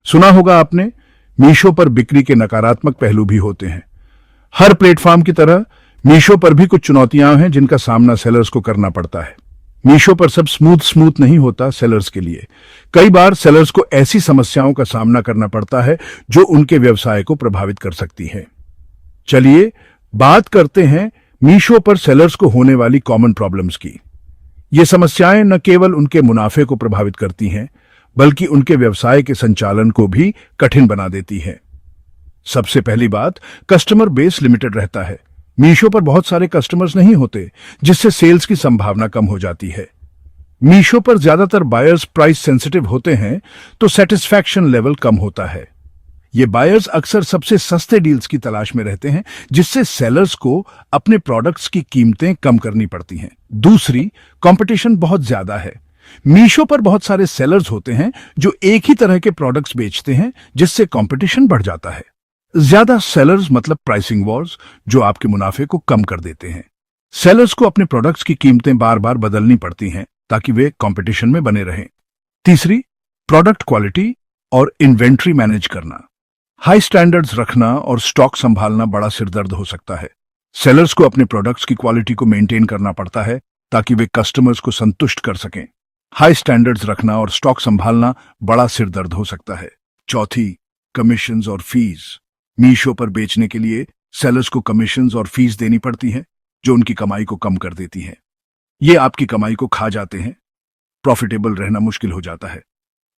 सुना होगा आपने, मीशो पर बिक्री के नकारात्मक पहलू भी होते हैं। हर प्लेटफॉर्म की तरह मीशो पर भी कुछ चुनौतियां हैं जिनका सामना सेलर्स को करना पड़ता है। मीशो पर सब स्मूथ नहीं होता सेलर्स के लिए। कई बार सेलर्स को ऐसी समस्याओं का सामना करना पड़ता है जो उनके व्यवसाय को प्रभावित कर सकती हैं। चलिए बात करते हैं मीशो पर सेलर्स को होने वाली कॉमन प्रॉब्लम्स की। ये समस्याएं न केवल उनके मुनाफे को प्रभावित करती हैं, बल्कि उनके व्यवसाय के संचालन को भी कठिन बना देती हैं। सबसे पहली बात, कस्टमर बेस लिमिटेड रहता है। मीशो पर बहुत सारे कस्टमर्स नहीं होते, जिससे सेल्स की संभावना कम हो जाती है। मीशो पर ज्यादातर बायर्स प्राइस सेंसिटिव होते हैं, तो सेटिस्फैक्शन लेवल कम होता है। ये बायर्स अक्सर सबसे सस्ते डील्स की तलाश में रहते हैं, जिससे सेलर्स को अपने प्रोडक्ट्स की कीमतें कम करनी पड़ती हैं। दूसरी, कंपटीशन बहुत ज्यादा है। मीशो पर बहुत सारे सेलर्स होते हैं जो एक ही तरह के प्रोडक्ट्स बेचते हैं, जिससे कंपटीशन बढ़ जाता है। ज्यादा सेलर्स मतलब प्राइसिंग वॉर्स, जो आपके मुनाफे को कम कर देते हैं। सेलर्स को अपने प्रोडक्ट्स की कीमतें बार बार बदलनी पड़ती हैं ताकि वे कंपटीशन में बने रहें। तीसरी, प्रोडक्ट क्वालिटी और इन्वेंट्री मैनेज करना। हाई स्टैंडर्ड्स रखना और स्टॉक संभालना बड़ा सिरदर्द हो सकता है। सेलर्स को अपने प्रोडक्ट्स की क्वालिटी को मेंटेन करना पड़ता है ताकि वे कस्टमर्स को संतुष्ट कर सकें। हाई स्टैंडर्ड्स रखना और स्टॉक संभालना बड़ा सिरदर्द हो सकता है। चौथी, कमीशंस और फीस। मीशो पर बेचने के लिए सेलर्स को कमीशंस और फीस देनी पड़ती है, जो उनकी कमाई को कम कर देती है। ये आपकी कमाई को खा जाते हैं। प्रॉफिटेबल रहना मुश्किल हो जाता है।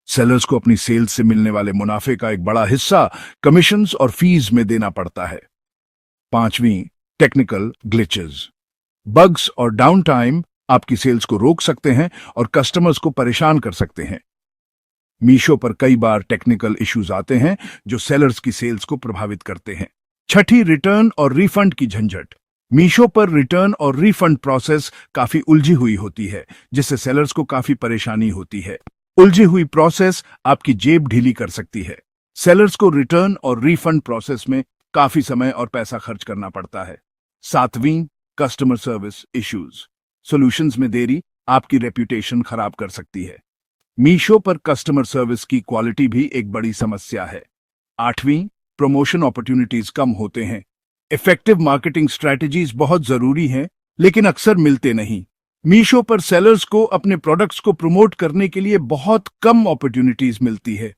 सेलर्स को अपनी सेल्स से मिलने वाले मुनाफे का एक बड़ा हिस्सा कमीशंस और फीस में देना पड़ता है। पांचवीं, टेक्निकल ग्लिचेस। बग्स और डाउन टाइम आपकी सेल्स को रोक सकते हैं और कस्टमर्स को परेशान कर सकते हैं। मीशो पर कई बार टेक्निकल इश्यूज आते हैं जो सेलर्स की सेल्स को प्रभावित करते हैं। छठी, रिटर्न और रिफंड की झंझट। मीशो पर रिटर्न और रिफंड प्रोसेस काफी उलझी हुई होती है, जिससे सेलर्स को काफी परेशानी होती है। उलझी हुई प्रोसेस आपकी जेब ढीली कर सकती है। सेलर्स को रिटर्न और रिफंड प्रोसेस में काफी समय और पैसा खर्च करना पड़ता है। सातवीं, कस्टमर सर्विस इश्यूज। सॉल्यूशंस में देरी आपकी रेप्यूटेशन खराब कर सकती है। मीशो पर कस्टमर सर्विस की क्वालिटी भी एक बड़ी समस्या है। आठवीं, प्रमोशन अपॉर्चुनिटीज कम होते हैं। इफेक्टिव मार्केटिंग स्ट्रेटजीज बहुत जरूरी हैं, लेकिन अक्सर मिलते नहीं। मीशो पर सेलर्स को अपने प्रोडक्ट्स को प्रमोट करने के लिए बहुत कम अपॉर्चुनिटीज मिलती है।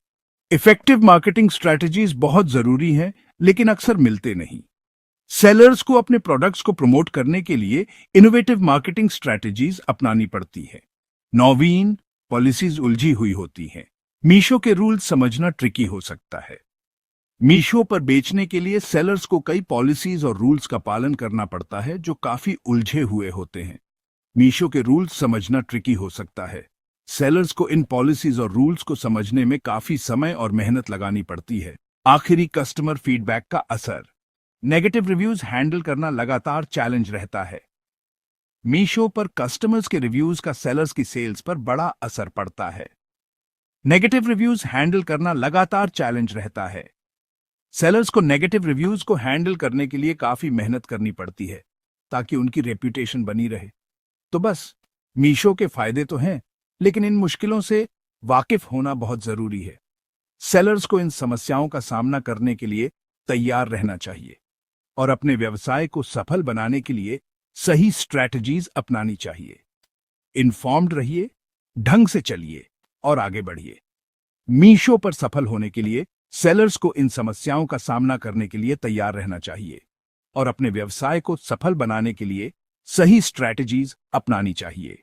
इफेक्टिव मार्केटिंग स्ट्रेटजीज बहुत जरूरी हैं, लेकिन अक्सर मिलते नहीं। सेलर्स को अपने प्रोडक्ट्स को प्रमोट करने के लिए इनोवेटिव मार्केटिंग स्ट्रेटजीज अपनानी पड़ती है। नौवीं, पॉलिसीज उलझी हुई होती हैं। मीशो के रूल्स समझना ट्रिकी हो सकता है। मीशो पर बेचने के लिए सेलर्स को कई पॉलिसीज और रूल्स का पालन करना पड़ता है, जो काफी उलझे हुए होते हैं। मीशो के रूल्स समझना ट्रिकी हो सकता है। सेलर्स को इन पॉलिसीज और रूल्स को समझने में काफी समय और मेहनत लगानी पड़ती है। आखिरी, कस्टमर फीडबैक का असर। नेगेटिव रिव्यूज हैंडल करना लगातार चैलेंज रहता है। मीशो पर कस्टमर्स के रिव्यूज का सेलर्स की सेल्स पर बड़ा असर पड़ता है। नेगेटिव रिव्यूज हैंडल करना लगातार चैलेंज रहता है। सेलर्स को नेगेटिव रिव्यूज को हैंडल करने के लिए काफी मेहनत करनी पड़ती है ताकि उनकी रेप्यूटेशन बनी रहे। तो बस, मीशो के फायदे तो हैं, लेकिन इन मुश्किलों से वाकिफ होना बहुत जरूरी है। सेलर्स को इन समस्याओं का सामना करने के लिए तैयार रहना चाहिए और अपने व्यवसाय को सफल बनाने के लिए सही स्ट्रैटेजीज अपनानी चाहिए। इन्फॉर्म्ड रहिए, ढंग से चलिए और आगे बढ़िए। मीशो पर सफल होने के लिए सेलर्स को इन समस्याओं का सामना करने के लिए तैयार रहना चाहिए और अपने व्यवसाय को सफल बनाने के लिए सही स्ट्रैटेजीज अपनानी चाहिए।